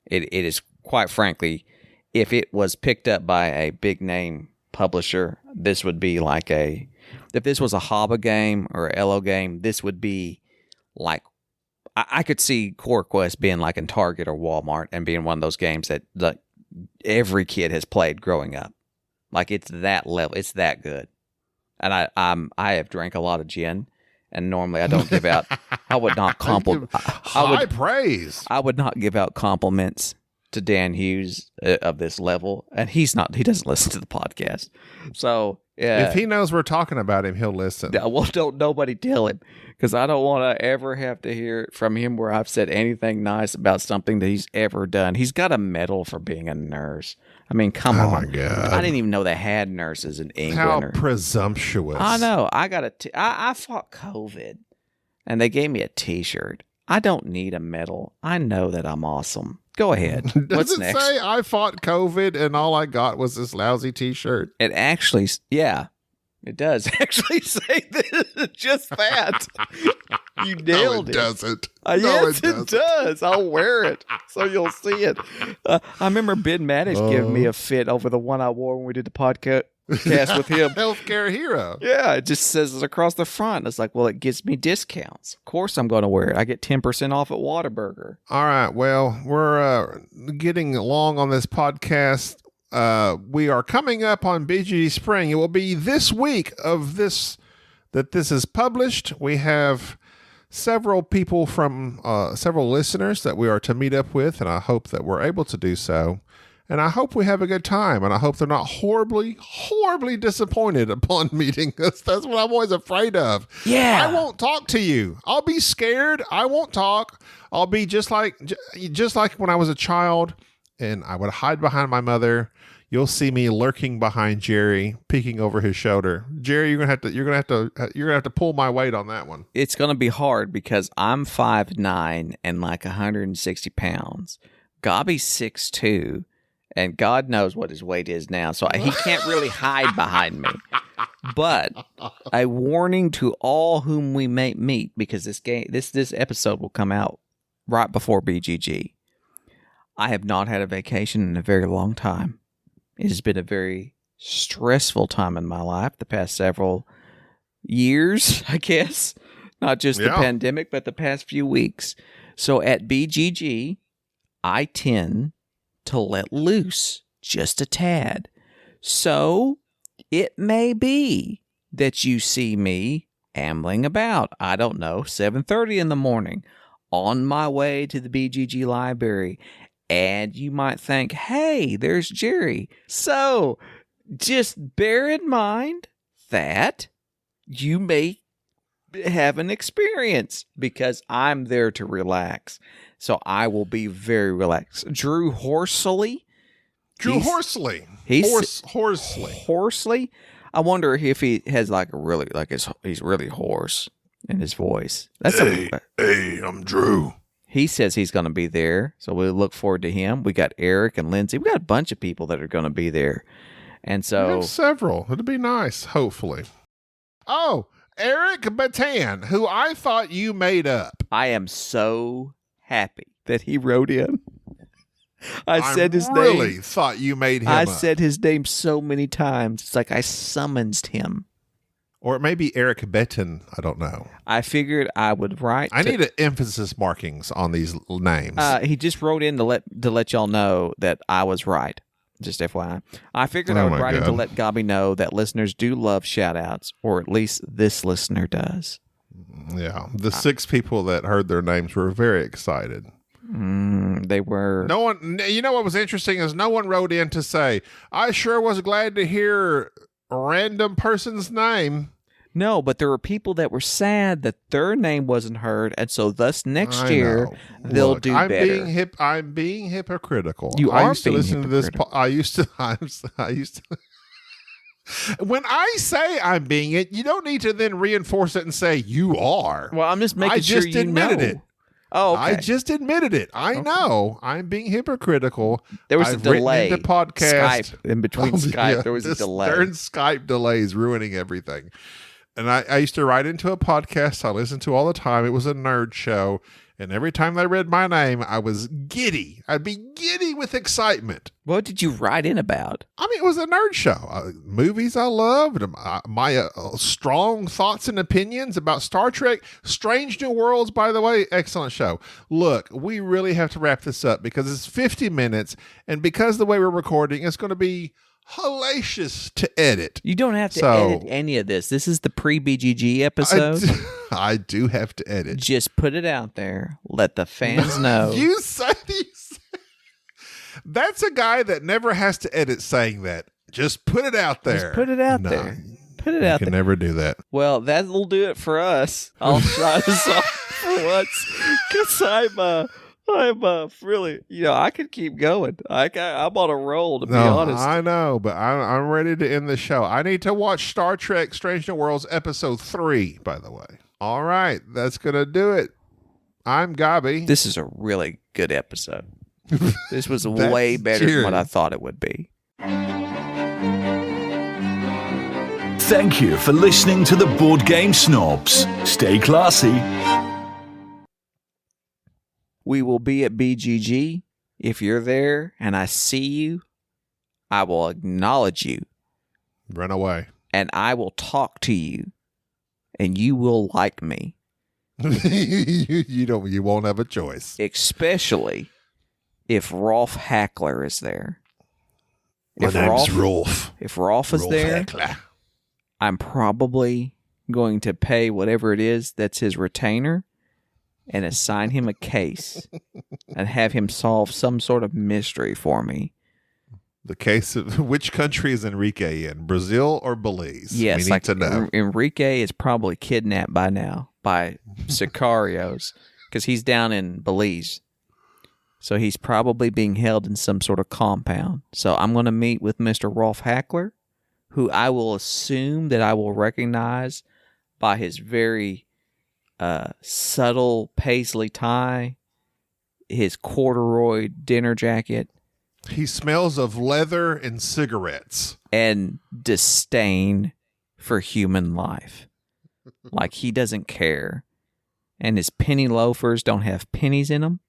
[SPEAKER 3] It is, quite frankly, if it was picked up by a big name publisher, this would be like if this was a Haba game or a Elo game, this would be like, I could see Cora Quest being like in Target or Walmart and being one of those games that every kid has played growing up. Like, it's that level. It's that good. And I have drank a lot of gin. And normally I don't give out. I would not compliment.
[SPEAKER 2] High praise.
[SPEAKER 3] I would not give out compliments to Dan Hughes of this level, and he doesn't listen to the podcast. So
[SPEAKER 2] if he knows we're talking about him, he'll listen.
[SPEAKER 3] Well, don't nobody tell him, because I don't want to ever have to hear it from him where I've said anything nice about something that he's ever done. He's got a medal for being a nurse. I mean, come on.
[SPEAKER 2] Oh, my God.
[SPEAKER 3] I didn't even know they had nurses in England.
[SPEAKER 2] How presumptuous.
[SPEAKER 3] I know. I fought COVID, and they gave me a T-shirt. I don't need a medal. I know that I'm awesome. Go ahead.
[SPEAKER 2] Does it next? Say I fought COVID and all I got was this lousy T-shirt?
[SPEAKER 3] It actually, it does actually say this, just that. You nailed it.
[SPEAKER 2] No, it doesn't.
[SPEAKER 3] Yes, it does. I'll wear it so you'll see it. I remember Ben Maddish giving me a fit over the one I wore when we did the podcast with him.
[SPEAKER 2] Healthcare hero.
[SPEAKER 3] Yeah, it just says it across the front. It's like, well, it gives me discounts. Of course I'm going to wear it. I get 10% off at Whataburger.
[SPEAKER 2] All right. Well, we're getting along on this podcast. We are coming up on BGG Spring. It will be this week of this that this is published. We have several people from several listeners that we are to meet up with, and I hope that we're able to do so. And I hope we have a good time. And I hope they're not horribly, horribly disappointed upon meeting us. That's what I'm always afraid of.
[SPEAKER 3] Yeah.
[SPEAKER 2] I won't talk to you. I'll be scared. I won't talk. I'll be just like when I was a child and I would hide behind my mother. You'll see me lurking behind Jerry, peeking over his shoulder. Jerry, you're gonna have to pull my weight on that one.
[SPEAKER 3] It's gonna be hard because I'm 5'9" and like 160 pounds. Gobby's 6'2", and God knows what his weight is now, so he can't really hide behind me. But a warning to all whom we may meet, because this episode will come out right before BGG. I have not had a vacation in a very long time. It has been a very stressful time in my life the past several years, I guess. Not just the pandemic, but the past few weeks. So at BGG, I tend to let loose just a tad. So it may be that you see me ambling about, I don't know, 7:30 in the morning on my way to the BGG library. And you might think, hey, there's Jerry. So just bear in mind that you may have an experience because I'm there to relax. So I will be very relaxed. Drew Horsley.
[SPEAKER 2] Horsley.
[SPEAKER 3] I wonder if he has he's really hoarse in his voice.
[SPEAKER 2] Hey, I'm Drew.
[SPEAKER 3] He says he's going to be there, so we look forward to him. We got Eric and Lindsay. We got a bunch of people that are going to be there. And so...
[SPEAKER 2] We have several. It'll be nice, hopefully. Oh, Eric Batan, who I thought you made up.
[SPEAKER 3] I am so happy that he wrote in. I said his name.
[SPEAKER 2] I really thought you made him up.
[SPEAKER 3] I said his name so many times. It's like I summoned him.
[SPEAKER 2] Or it may be Eric Betten. I don't know.
[SPEAKER 3] I figured I would write.
[SPEAKER 2] I need emphasis markings on these names.
[SPEAKER 3] He just wrote in to let y'all know that I was right. Just FYI. I figured I would write in to let Gobby know that listeners do love shout-outs, or at least this listener does.
[SPEAKER 2] Yeah. The 6 people that heard their names were very excited.
[SPEAKER 3] They were.
[SPEAKER 2] No one. You know what was interesting is no one wrote in to say, I sure was glad to hear a random person's name.
[SPEAKER 3] No, but there were people that were sad that their name wasn't heard, and so thus next year they'll do better.
[SPEAKER 2] I'm being hypocritical.
[SPEAKER 3] You
[SPEAKER 2] I
[SPEAKER 3] are
[SPEAKER 2] used to
[SPEAKER 3] being
[SPEAKER 2] listen to this. I used to. When I say I'm being it, you don't need to then reinforce it and say you are.
[SPEAKER 3] Well, I'm just making sure you know.
[SPEAKER 2] It.
[SPEAKER 3] Oh, okay.
[SPEAKER 2] I just admitted it. I know. I'm being hypocritical.
[SPEAKER 3] There was a delay.
[SPEAKER 2] Into podcast
[SPEAKER 3] Skype in between Skype. There was a delay.
[SPEAKER 2] Stern Skype delays ruining everything. And I used to write into a podcast I listened to all the time. It was a nerd show. And every time they read my name, I was giddy. I'd be giddy with excitement.
[SPEAKER 3] What did you write in about?
[SPEAKER 2] I mean, it was a nerd show. Movies I loved. My strong thoughts and opinions about Star Trek. Strange New Worlds, by the way, excellent show. Look, we really have to wrap this up because it's 50 minutes. And because the way we're recording, it's going to be hellacious to edit.
[SPEAKER 3] You don't have to edit any of this. This is the pre-BGG episode.
[SPEAKER 2] I do have to edit.
[SPEAKER 3] Just put it out there. Let the fans know.
[SPEAKER 2] You say that's a guy that never has to edit saying that. Just put it out there.
[SPEAKER 3] Just put it out there. Put it out there.
[SPEAKER 2] You can never do that.
[SPEAKER 3] Well, that'll do it for us. I'll try this off for once because I'm really, I could keep going. I'm on a roll, to be honest.
[SPEAKER 2] I know, but I'm ready to end the show. I need to watch Star Trek Strange New Worlds Episode 3, by the way. All right, that's going to do it. I'm Gobby.
[SPEAKER 3] This is a really good episode. This was way better than what I thought it would be.
[SPEAKER 1] Thank you for listening to the Board Game Snobs. Stay classy.
[SPEAKER 3] We will be at BGG. If you're there and I see you, I will acknowledge you.
[SPEAKER 2] Run away.
[SPEAKER 3] And I will talk to you. And you will like me.
[SPEAKER 2] You won't have a choice.
[SPEAKER 3] Especially if Rolf Hackler is there.
[SPEAKER 2] My name's Rolf.
[SPEAKER 3] If Rolf is there, Hackler. I'm probably going to pay whatever it is that's his retainer and assign him a case and have him solve some sort of mystery for me.
[SPEAKER 2] The case of which country is Enrique in? Brazil or Belize?
[SPEAKER 3] Yes,
[SPEAKER 2] we need
[SPEAKER 3] like
[SPEAKER 2] to know.
[SPEAKER 3] Enrique is probably kidnapped by now by sicarios because he's down in Belize. So he's probably being held in some sort of compound. So I'm going to meet with Mr. Rolf Hackler, who I will assume that I will recognize by his very subtle paisley tie, his corduroy dinner jacket,
[SPEAKER 2] He smells of leather and cigarettes.
[SPEAKER 3] and disdain for human life. Like he doesn't care. And his penny loafers don't have pennies in them.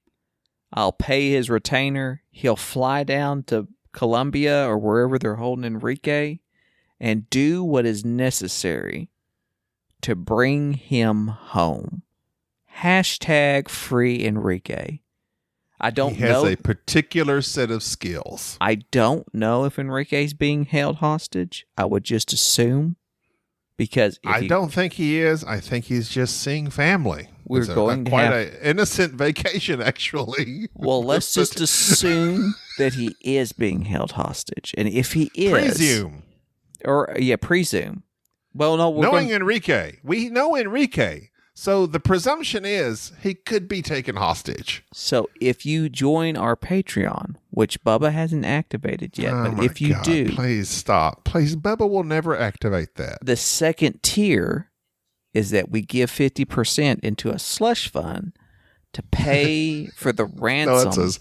[SPEAKER 3] I'll pay his retainer. He'll fly down to Colombia or wherever they're holding Enrique and do what is necessary to bring him home. Hashtag free Enrique. I don't
[SPEAKER 2] He has
[SPEAKER 3] know.
[SPEAKER 2] a particular set of skills.
[SPEAKER 3] I don't know if Enrique's being held hostage. I would just assume because
[SPEAKER 2] I don't think he is. I think he's just seeing family.
[SPEAKER 3] We're
[SPEAKER 2] It's
[SPEAKER 3] going to
[SPEAKER 2] quite
[SPEAKER 3] have-
[SPEAKER 2] an innocent vacation, actually.
[SPEAKER 3] Well, let's just assume that he is being held hostage, and if he is,
[SPEAKER 2] Presume.
[SPEAKER 3] presume. Well, no,
[SPEAKER 2] Knowing Enrique, we know Enrique. So the presumption is he could be taken hostage.
[SPEAKER 3] So if you join our Patreon, which Bubba hasn't activated yet,
[SPEAKER 2] Oh
[SPEAKER 3] but
[SPEAKER 2] my
[SPEAKER 3] if you
[SPEAKER 2] God,
[SPEAKER 3] do,
[SPEAKER 2] please stop. Please, Bubba will never activate that.
[SPEAKER 3] the second tier is that we give 50% into a slush fund to pay for the ransom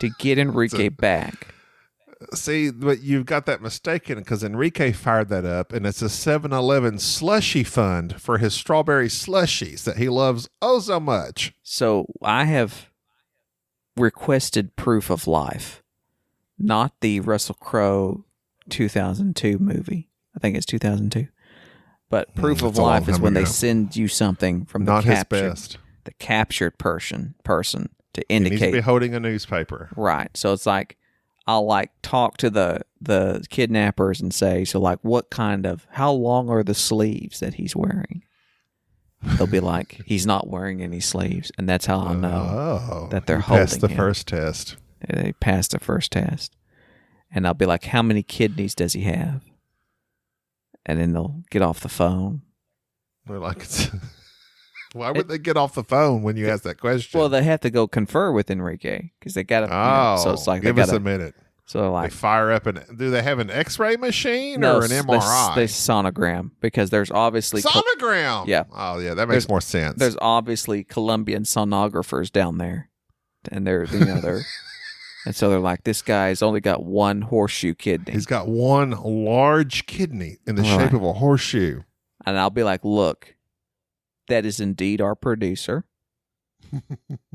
[SPEAKER 3] to get Enrique back.
[SPEAKER 2] See, but you've got that mistaken because Enrique fired that up, and it's a 7-Eleven slushy fund for his strawberry slushies that he loves oh so much.
[SPEAKER 3] So I have requested proof of life, not the Russell Crowe 2002 movie. I think it's 2002. But proof of
[SPEAKER 2] that's a long
[SPEAKER 3] life is
[SPEAKER 2] time
[SPEAKER 3] when they
[SPEAKER 2] ago.
[SPEAKER 3] send you something from
[SPEAKER 2] Not his
[SPEAKER 3] the
[SPEAKER 2] best.
[SPEAKER 3] captured person to
[SPEAKER 2] He needs to
[SPEAKER 3] indicate
[SPEAKER 2] be holding a newspaper.
[SPEAKER 3] right. So it's like I'll like talk to the kidnappers and say, so like how long are the sleeves that he's wearing? They'll be like, he's not wearing any sleeves, and that's how I'll know that they're
[SPEAKER 2] he
[SPEAKER 3] holding
[SPEAKER 2] passed the
[SPEAKER 3] him.
[SPEAKER 2] first test.
[SPEAKER 3] They passed the first test. And I'll be like, how many kidneys does he have? And then they'll get off the phone.
[SPEAKER 2] They're like, why would they get off the phone when you ask that question?
[SPEAKER 3] Well, they have to go confer with Enrique because they got to. So it's like
[SPEAKER 2] give
[SPEAKER 3] they
[SPEAKER 2] us
[SPEAKER 3] got
[SPEAKER 2] a minute.
[SPEAKER 3] So
[SPEAKER 2] They
[SPEAKER 3] like,
[SPEAKER 2] fire up do they have an X-ray machine
[SPEAKER 3] no,
[SPEAKER 2] or an MRI?
[SPEAKER 3] They sonogram because there's obviously
[SPEAKER 2] Sonogram.
[SPEAKER 3] Yeah.
[SPEAKER 2] Oh yeah, that makes more sense.
[SPEAKER 3] There's obviously Colombian sonographers down there, and they're and so they're like, this guy's only got one horseshoe kidney.
[SPEAKER 2] He's got one large kidney in the shape of a horseshoe.
[SPEAKER 3] And I'll be like, look, that is indeed our producer.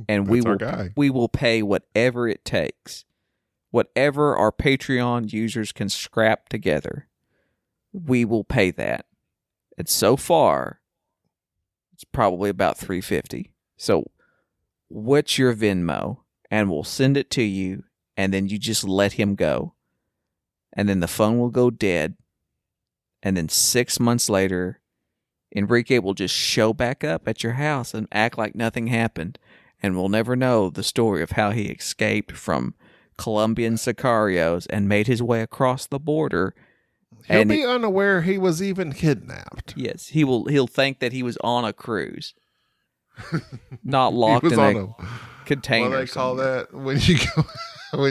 [SPEAKER 3] And we will pay whatever it takes. Whatever our Patreon users can scrap together, we will pay that. And so far, it's probably about $350. So what's your Venmo? And we'll send it to you, and then you just let him go. And then the phone will go dead. And then 6 months later, Enrique will just show back up at your house and act like nothing happened. And we'll never know the story of how he escaped from Colombian sicarios and made his way across the border.
[SPEAKER 2] He'll be unaware he was even kidnapped.
[SPEAKER 3] Yes, he'll think that he was on a cruise. Not locked in a container.
[SPEAKER 2] What do they call that when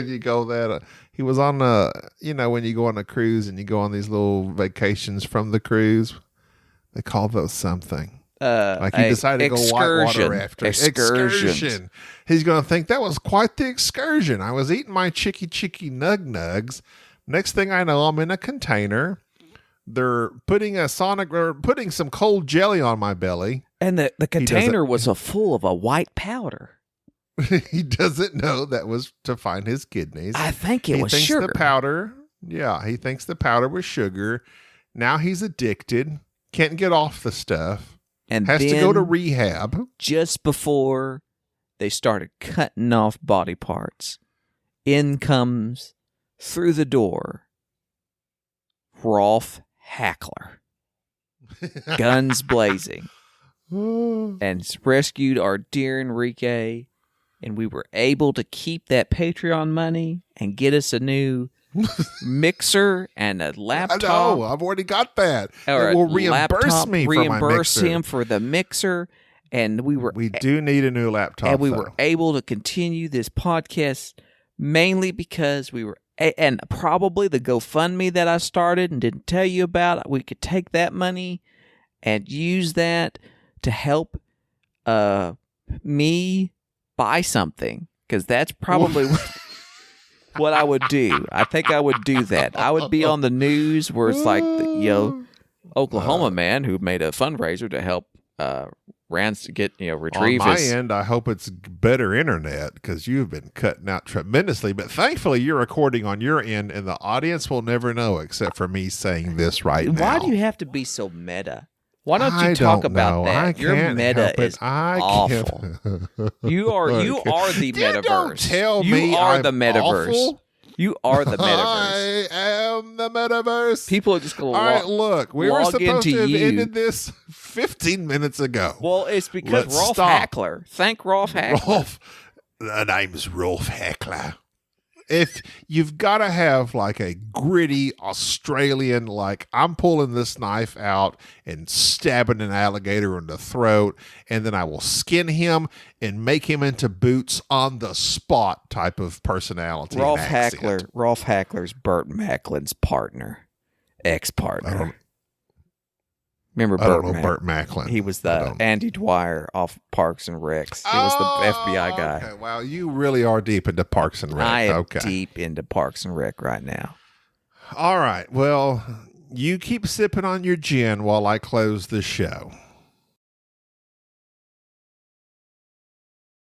[SPEAKER 2] you go that he was on when you go on a cruise and you go on these little vacations from the cruise, they call those something. Like he decided to go whitewater after excursion. He's going to think that was quite the excursion. I was eating my chicky nug-nugs. Next thing I know, I'm in a container. They're putting putting some cold jelly on my belly.
[SPEAKER 3] And the container was full of a white powder.
[SPEAKER 2] He doesn't know that was to find his kidneys.
[SPEAKER 3] I think it was sugar.
[SPEAKER 2] The powder. Yeah, he thinks the powder was sugar. Now he's addicted. Can't get off the stuff.
[SPEAKER 3] And
[SPEAKER 2] has to go to rehab. Just
[SPEAKER 3] before they started cutting off body parts, in comes through the door Rolf Hackler, guns blazing, and rescued our dear Enrique and we were able to keep that Patreon money and get us a new mixer and a laptop.
[SPEAKER 2] I know, I've already got that.
[SPEAKER 3] Or
[SPEAKER 2] It will reimburse me for my
[SPEAKER 3] reimburse
[SPEAKER 2] mixer.
[SPEAKER 3] him for the mixer. And we
[SPEAKER 2] do need a new laptop.
[SPEAKER 3] And we were able to continue this podcast mainly because we were, and probably the GoFundMe that I started and didn't tell you about, we could take that money and use that to help me buy something, because that's probably what I would do. I think I would do that. I would be on the news where it's like, Oklahoma man who made a fundraiser to help retrieve
[SPEAKER 2] on my
[SPEAKER 3] his...
[SPEAKER 2] end. I hope it's better internet, because you've been cutting out tremendously, but thankfully you're recording on your end and the audience will never know except for me saying this right now.
[SPEAKER 3] Why do you have to be so meta? Why don't you talk about that? Your meta is awful. You are the metaverse.
[SPEAKER 2] Don't tell me
[SPEAKER 3] you are
[SPEAKER 2] I'm
[SPEAKER 3] the metaverse.
[SPEAKER 2] Awful.
[SPEAKER 3] You are the metaverse.
[SPEAKER 2] I am the metaverse.
[SPEAKER 3] People are just going to
[SPEAKER 2] all right, look, we were supposed to have
[SPEAKER 3] you.
[SPEAKER 2] ended this 15 minutes ago.
[SPEAKER 3] Well, it's because
[SPEAKER 2] Let's
[SPEAKER 3] Rolf
[SPEAKER 2] stop.
[SPEAKER 3] Hackler. Thank Rolf Hackler.
[SPEAKER 2] Rolf, the name's Rolf Hackler. If you've got to have like a gritty Australian, like I'm pulling this knife out and stabbing an alligator in the throat, and then I will skin him and make him into boots on the spot type of personality.
[SPEAKER 3] Rolf Hackler's Burt Macklin's partner, ex-partner. Remember
[SPEAKER 2] Burt Macklin.
[SPEAKER 3] He was the Andy Dwyer off Parks and Recs. He was the FBI guy.
[SPEAKER 2] Okay. Wow, you really are deep into Parks and Rec.
[SPEAKER 3] I am deep into Parks and Rec right now.
[SPEAKER 2] All right. Well, you keep sipping on your gin while I close the show.